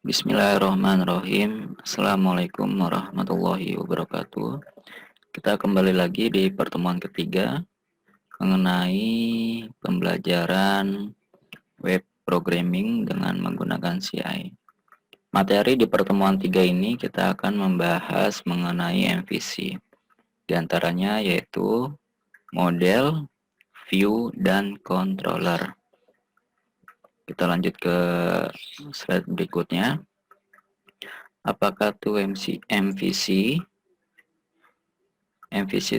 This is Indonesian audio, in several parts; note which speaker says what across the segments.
Speaker 1: Bismillahirrahmanirrahim. Assalamualaikum warahmatullahi wabarakatuh. Kita kembali lagi di pertemuan ketiga mengenai pembelajaran web programming dengan menggunakan CI. Materi di pertemuan 3 ini kita akan membahas mengenai MVC. Di antaranya yaitu model, view, dan controller. Kita lanjut ke slide berikutnya. Apakah itu MVC? MVC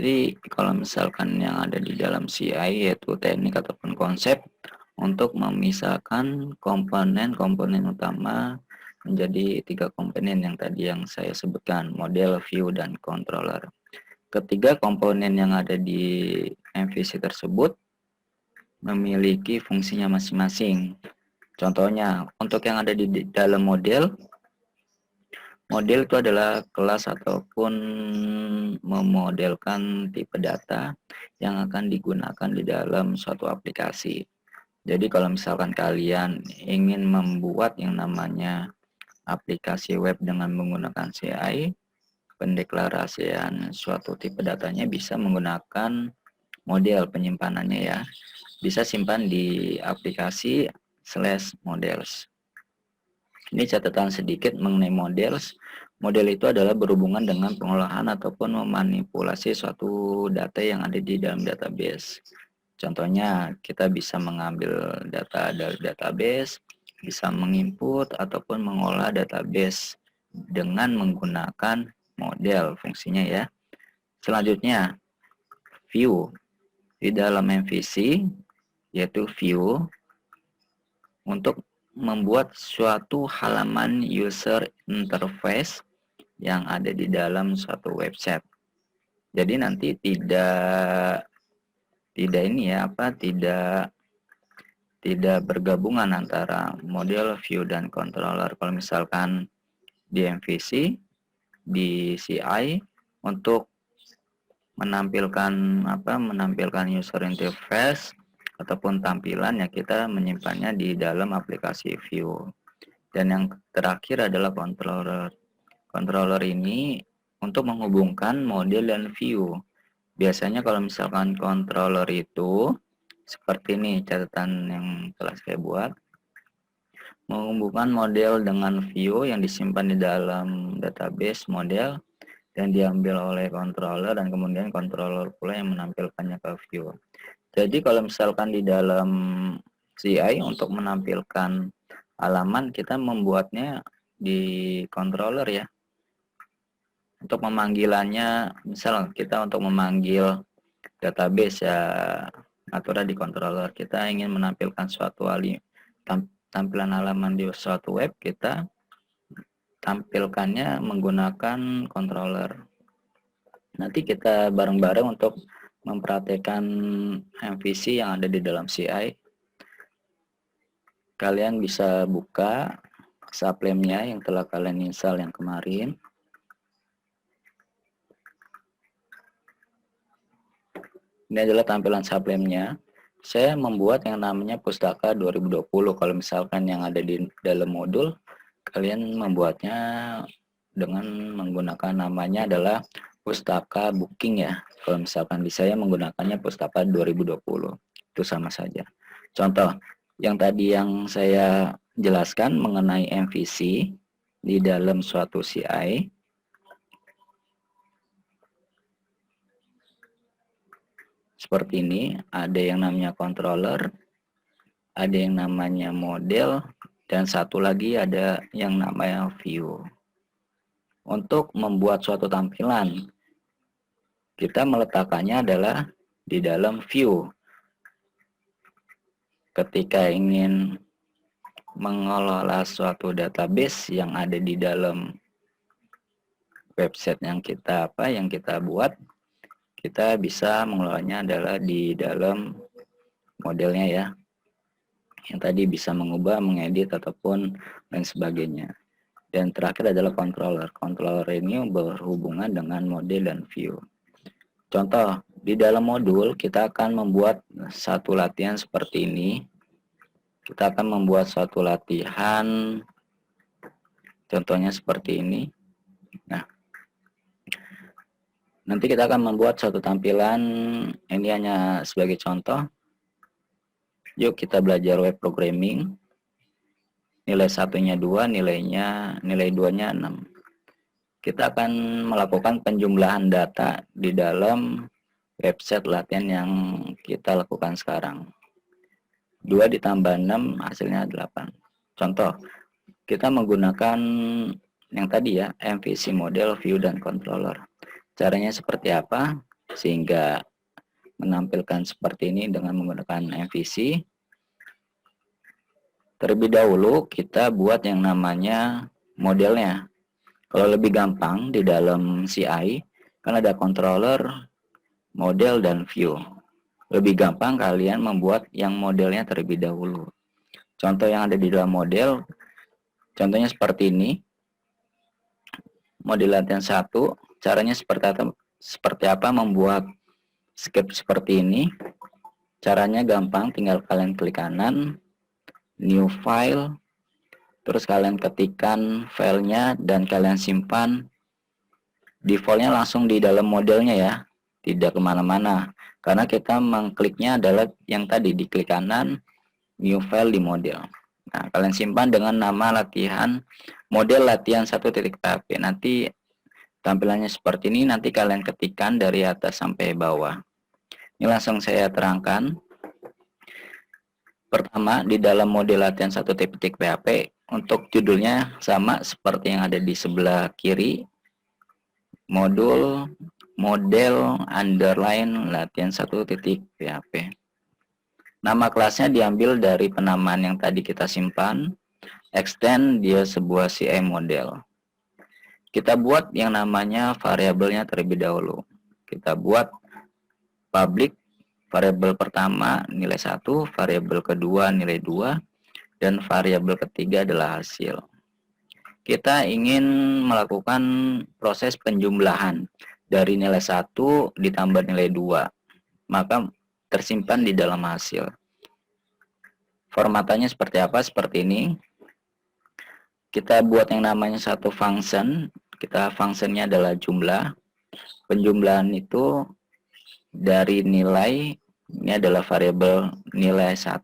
Speaker 1: kalau misalkan yang ada di dalam CI yaitu teknik ataupun konsep untuk memisahkan komponen-komponen utama menjadi 3 komponen yang tadi yang saya sebutkan, model, view, dan controller. Ketiga komponen yang ada di MVC tersebut memiliki fungsinya masing-masing. Contohnya, untuk yang ada di dalam model itu adalah kelas ataupun memodelkan tipe data yang akan digunakan di dalam suatu aplikasi. Jadi kalau misalkan kalian ingin membuat yang namanya aplikasi web dengan menggunakan CI, pendeklarasian suatu tipe datanya bisa menggunakan model penyimpanannya ya. Bisa simpan di aplikasi /models. Ini catatan sedikit mengenai models. Model itu adalah berhubungan dengan pengolahan ataupun memanipulasi suatu data yang ada di dalam database. Contohnya, kita bisa mengambil data dari database, bisa menginput ataupun mengolah database dengan menggunakan model fungsinya ya. Selanjutnya, view. Di dalam MVC, yaitu view, untuk membuat suatu halaman user interface yang ada di dalam suatu website. Jadi nanti tidak bergabungan antara model, view, dan controller. Kalau misalkan di MVC, di CI untuk menampilkan user interface ataupun tampilan yang kita menyimpannya di dalam aplikasi view. Dan yang terakhir adalah controller. Controller ini untuk menghubungkan model dan view. Biasanya kalau misalkan controller itu seperti ini catatan yang telah saya buat. Menghubungkan model dengan view yang disimpan di dalam database model dan diambil oleh controller, dan kemudian controller pula yang menampilkannya ke view. Jadi kalau misalkan di dalam CI untuk menampilkan halaman, kita membuatnya di controller ya. Untuk memanggilannya, misal kita untuk memanggil database ya, aturnya di controller. Kita ingin menampilkan suatu tampilan halaman di suatu web, kita tampilkannya menggunakan controller. Nanti kita bareng-bareng untuk mempraktekkan MVC yang ada di dalam CI. Kalian bisa buka sublimenya yang telah kalian install yang kemarin. Ini adalah tampilan sublimenya. Saya membuat yang namanya Pustaka 2020. Kalau misalkan yang ada di dalam modul, kalian membuatnya dengan menggunakan namanya adalah Pustaka Booking ya. Kalau misalkan di saya menggunakannya Pustaka 2020. Itu sama saja. Contoh, yang tadi yang saya jelaskan mengenai MVC di dalam suatu CI. Seperti ini, ada yang namanya controller, ada yang namanya model, dan satu lagi ada yang namanya view. Untuk membuat suatu tampilan, kita meletakkannya adalah di dalam view. Ketika ingin mengelola suatu database yang ada di dalam website yang kita buat, kita bisa mengelolanya adalah di dalam modelnya ya. Yang tadi bisa mengubah, mengedit ataupun lain sebagainya. Dan terakhir adalah controller. Controller ini berhubungan dengan model dan view. Contoh, di dalam modul kita akan membuat satu latihan seperti ini. Kita akan membuat suatu latihan Contohnya seperti ini. Nah, nanti kita akan membuat suatu tampilan, ini hanya sebagai contoh. Yuk kita belajar web programming. Nilai satunya 2, nilai 2-nya 6. Kita akan melakukan penjumlahan data di dalam website latihan yang kita lakukan sekarang. 2 ditambah 6 hasilnya 8. Contoh, kita menggunakan yang tadi ya, MVC model, view, dan controller. Caranya seperti apa sehingga menampilkan seperti ini dengan menggunakan MVC? Terlebih dahulu kita buat yang namanya modelnya. Kalau lebih gampang di dalam CI kan ada controller, model, dan view. Lebih gampang kalian membuat yang modelnya terlebih dahulu. Contoh yang ada di dalam model, contohnya seperti ini. Model latihan 1, caranya seperti apa membuat script seperti ini. Caranya gampang, tinggal kalian klik kanan, new file, terus kalian ketikkan filenya dan kalian simpan. Defaultnya langsung di dalam modelnya ya, tidak kemana-mana. Karena kita mengkliknya adalah yang tadi, diklik kanan, new file di model. Nah, kalian simpan dengan nama latihan, model latihan 1.php. Nanti tampilannya seperti ini, nanti kalian ketikkan dari atas sampai bawah. Ini langsung saya terangkan. Pertama, di dalam model latihan 1.php, untuk judulnya sama seperti yang ada di sebelah kiri. Model underline latihan 1.php. Nama kelasnya diambil dari penamaan yang tadi kita simpan. Extend dia sebuah CI model. Kita buat yang namanya variabelnya terlebih dahulu. Kita buat public, variabel pertama nilai 1, variabel kedua nilai 2, dan variabel ketiga adalah hasil. Kita ingin melakukan proses penjumlahan dari nilai 1 ditambah nilai 2, maka tersimpan di dalam hasil. Formatannya seperti apa? Seperti ini. Kita buat yang namanya satu function. Functionnya adalah jumlah. Penjumlahan itu dari nilai, ini adalah variabel nilai 1.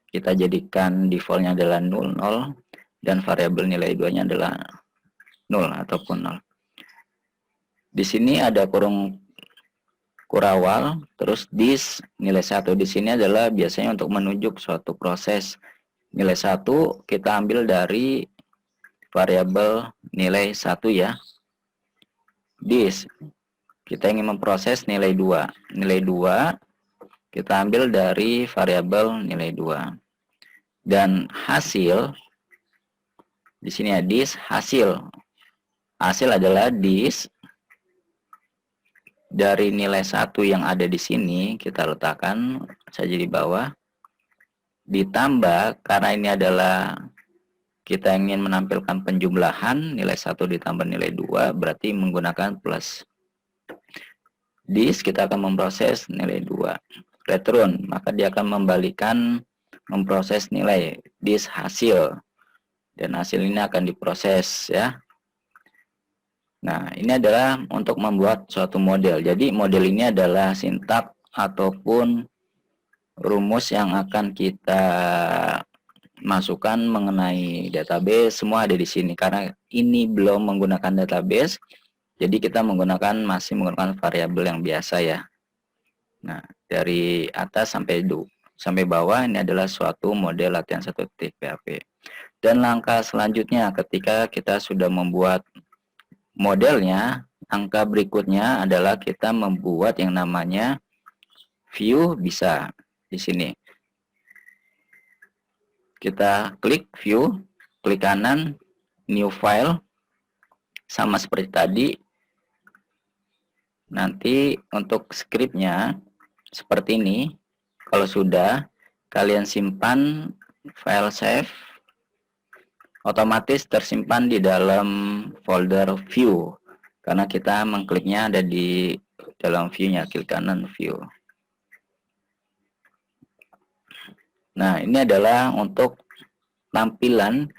Speaker 1: Kita jadikan defaultnya adalah 0, 0. Dan variabel nilai 2-nya adalah 0 ataupun 0. Di sini ada kurung kurawal, terus this nilai 1 di sini adalah biasanya untuk menunjuk suatu proses. Nilai 1 kita ambil dari variabel nilai 1 ya. This kita ingin memproses nilai 2. Nilai 2 kita ambil dari variabel nilai 2. Dan hasil di sini ya, this hasil. Hasil adalah this dari nilai 1 yang ada di sini, kita letakkan saja di bawah, ditambah, karena ini adalah kita ingin menampilkan penjumlahan, nilai 1 ditambah nilai 2, berarti menggunakan plus. This kita akan memproses nilai 2. Return, maka dia akan memproses nilai this hasil. Dan hasil ini akan diproses ya. Nah, ini adalah untuk membuat suatu model. Jadi, model ini adalah sintak ataupun rumus yang akan kita masukkan mengenai database. Semua ada di sini. Karena ini belum menggunakan database, jadi kita masih menggunakan variabel yang biasa ya. Nah, dari atas sampai bawah, ini adalah suatu model latihan 1.php. Dan langkah selanjutnya ketika kita sudah membuat modelnya, angka berikutnya adalah kita membuat yang namanya view. Bisa di sini. Kita klik view, klik kanan, new file, sama seperti tadi. Nanti untuk scriptnya seperti ini. Kalau sudah, kalian simpan file save, otomatis tersimpan di dalam folder view karena kita mengkliknya ada di dalam view-nya, klik kanan view. Nah, ini adalah untuk tampilan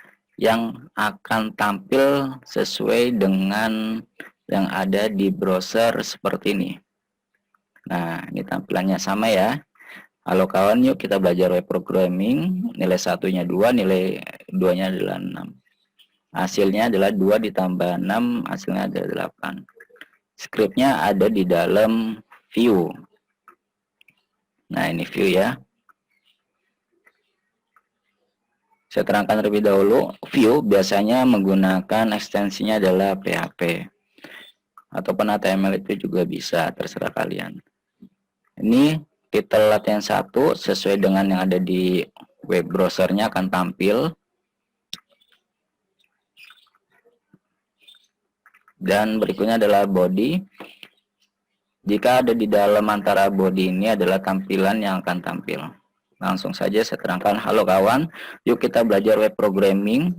Speaker 1: yang akan tampil sesuai dengan yang ada di browser seperti ini. Nah, ini tampilannya sama ya. Halo kawan, yuk kita belajar web programming. Nilai 1-nya 2, nilai 2-nya adalah 6. Hasilnya adalah 2 ditambah 6, hasilnya adalah 8. Scriptnya ada di dalam view. Nah, ini view ya. Saya terangkan terlebih dahulu, view biasanya menggunakan ekstensinya adalah PHP. Ataupun HTML itu juga bisa, terserah kalian. Ini titel latihan 1 sesuai dengan yang ada di web browsernya akan tampil. Dan berikutnya adalah body. Jika ada di dalam antara body ini adalah tampilan yang akan tampil. Langsung saja saya terangkan, halo kawan, yuk kita belajar web programming.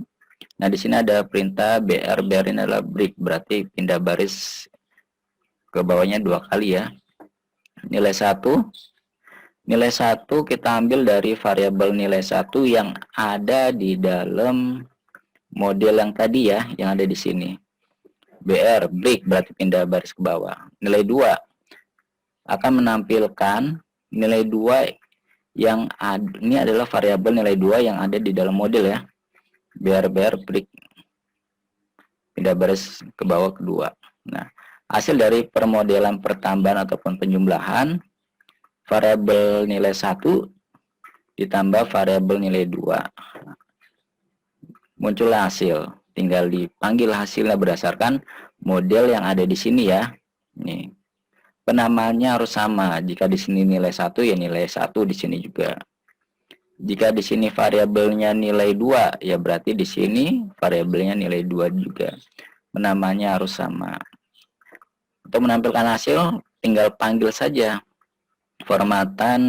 Speaker 1: Nah, di sini ada perintah BR ini adalah break, berarti pindah baris ke bawahnya 2 kali ya. Nilai 1. Nilai 1 kita ambil dari variabel nilai 1 yang ada di dalam model yang tadi ya, yang ada di sini. BR break berarti pindah baris ke bawah. Nilai 2 akan menampilkan nilai 2 yang ada, ini adalah variabel nilai 2 yang ada di dalam model ya. BR break pindah baris ke bawah kedua. Nah, hasil dari permodelan pertambahan ataupun penjumlahan variabel nilai 1 ditambah variabel nilai 2. Muncullah hasil. Tinggal dipanggil hasilnya berdasarkan model yang ada di sini ya. Nih. Penamaannya harus sama. Jika di sini nilai 1 ya nilai 1 di sini juga. Jika di sini variabelnya nilai 2 ya berarti di sini variabelnya nilai 2 juga. Penamaannya harus sama. Untuk menampilkan hasil tinggal panggil saja formatan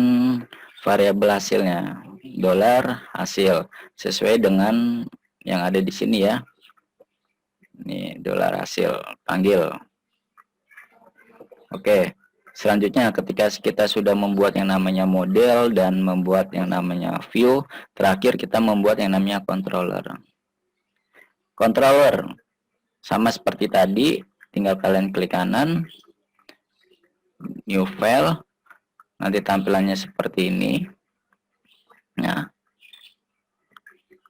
Speaker 1: variabel hasilnya $hasil sesuai dengan yang ada di sini ya. Ini $hasil panggil. Oke, selanjutnya ketika kita sudah membuat yang namanya model dan membuat yang namanya view, terakhir kita membuat yang namanya controller. Controller sama seperti tadi, tinggal kalian klik kanan, new file, nanti tampilannya seperti ini. Nah,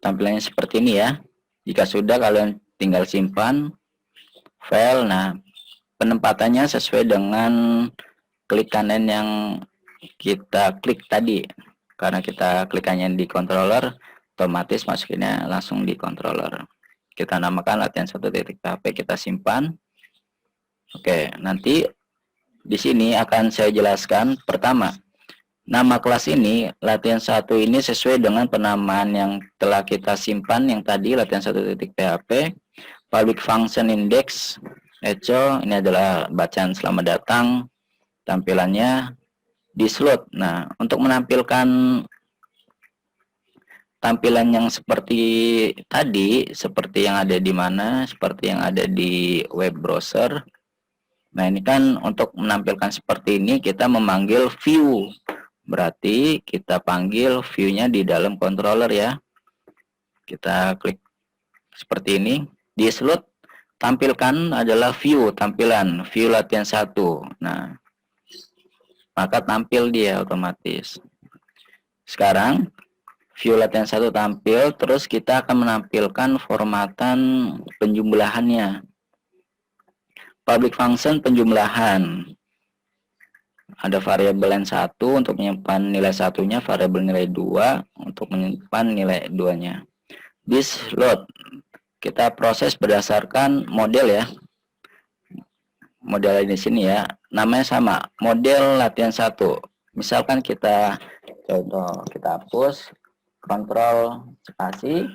Speaker 1: tampilannya seperti ini ya. Jika sudah kalian tinggal simpan file. Nah, penempatannya sesuai dengan klik kanan yang kita klik tadi. Karena kita klikannya di controller, otomatis masukinnya langsung di controller. Kita namakan latihan 1.php, kita simpan. Oke, nanti di sini akan saya jelaskan. Pertama, nama kelas ini, latihan 1 ini sesuai dengan penamaan yang telah kita simpan yang tadi, latihan 1.php. Public function index, echo, ini adalah bacaan selamat datang. Tampilannya di slot. Nah, untuk menampilkan tampilan yang seperti tadi, seperti yang ada di mana, seperti yang ada di web browser. Nah, ini kan untuk menampilkan seperti ini kita memanggil view. Berarti kita panggil view-nya di dalam controller ya. Kita klik seperti ini. Di slot tampilkan adalah view, tampilan view latihan 1. Nah, maka tampil dia otomatis. Sekarang view latihan 1 tampil, terus kita akan menampilkan formatan penjumlahannya. Public function penjumlahan. Ada variabel N1 untuk menyimpan nilai 1-nya, variabel nilai 2 untuk menyimpan nilai 2-nya. This load kita proses berdasarkan model ya. Model di sini ya, namanya sama, model latihan 1. Misalkan kita contoh, kita hapus, kontrol spasi,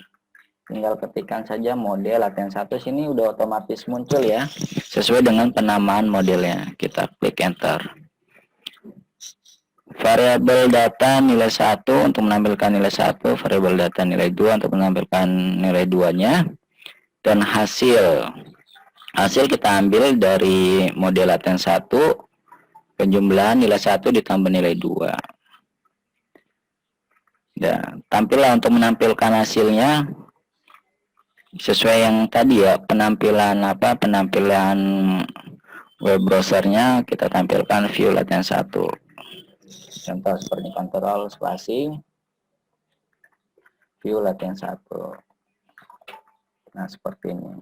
Speaker 1: tinggal ketikkan saja model latihan 1, sini udah otomatis muncul ya, sesuai dengan penamaan modelnya. Kita klik enter. Variabel data nilai 1 untuk menampilkan nilai 1, variabel data nilai 2 untuk menampilkan nilai 2-nya, dan hasil. Hasil kita ambil dari model latihan 1, penjumlahan nilai 1 ditambah nilai 2. Dan tampillah untuk menampilkan hasilnya. sesuai yang tadi ya, penampilan web browsernya kita tampilkan view latihan 1. Contoh seperti kontrol spasi view latihan 1. Nah, seperti ini.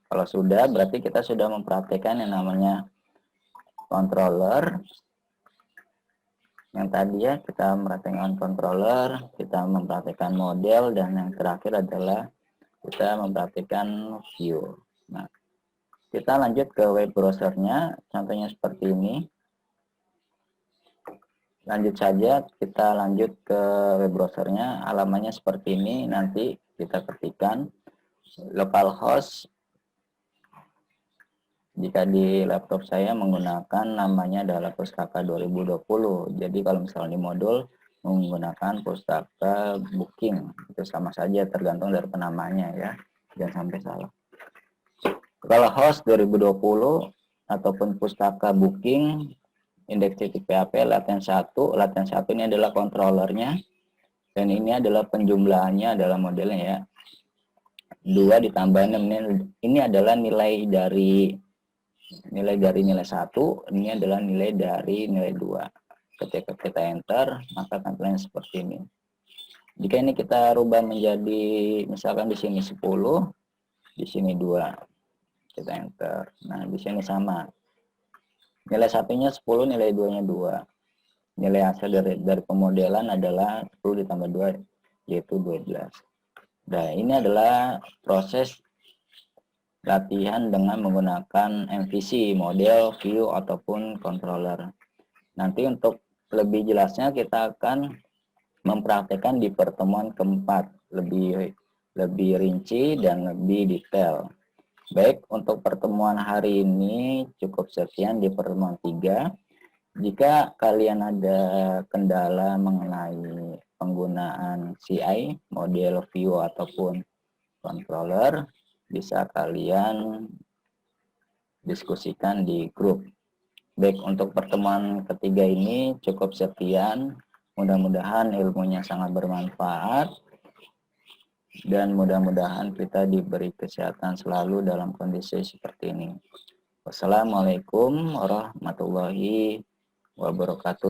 Speaker 1: Kalau sudah, berarti kita sudah memperhatikan yang namanya controller. Yang tadi ya, kita memperhatikan controller, kita memperhatikan model, dan yang terakhir adalah kita memperhatikan view. Nah, kita lanjut ke web browsernya, contohnya seperti ini. Lanjut saja, kita lanjut ke web browsernya, halamannya seperti ini, nanti kita ketikkan localhost. Jika di laptop saya menggunakan namanya adalah Pustaka 2020. Jadi kalau misalnya di modul menggunakan Pustaka Booking, itu sama saja tergantung dari penamanya ya. Jangan sampai salah. Kalau host 2020 ataupun Pustaka Booking, index.php latihan 1 ini adalah kontrolernya, dan ini adalah penjumlahannya adalah modelnya ya. 2 ditambah 6, ini adalah nilai dari nilai 1, ini adalah nilai dari nilai 2. Ketika kita enter, maka tampilannya seperti ini. Jika ini kita rubah menjadi, misalkan di sini 10, di sini 2, kita enter. Nah, di sini sama. Nilai satunya 10, nilai 2-nya 2. Nilai hasil dari pemodelan adalah 10 ditambah 2, yaitu 12. Nah, ini adalah proses latihan dengan menggunakan MVC, model, view, ataupun controller. Nanti untuk lebih jelasnya kita akan mempraktekkan di pertemuan keempat, lebih rinci dan lebih detail. Baik, untuk pertemuan hari ini cukup sekian di pertemuan 3. Jika kalian ada kendala mengenai penggunaan CI, model, view, ataupun controller, bisa kalian diskusikan di grup. Baik, untuk pertemuan ketiga ini cukup sekian. Mudah-mudahan ilmunya sangat bermanfaat, dan mudah-mudahan kita diberi kesehatan selalu dalam kondisi seperti ini. Wassalamualaikum warahmatullahi wabarakatuh.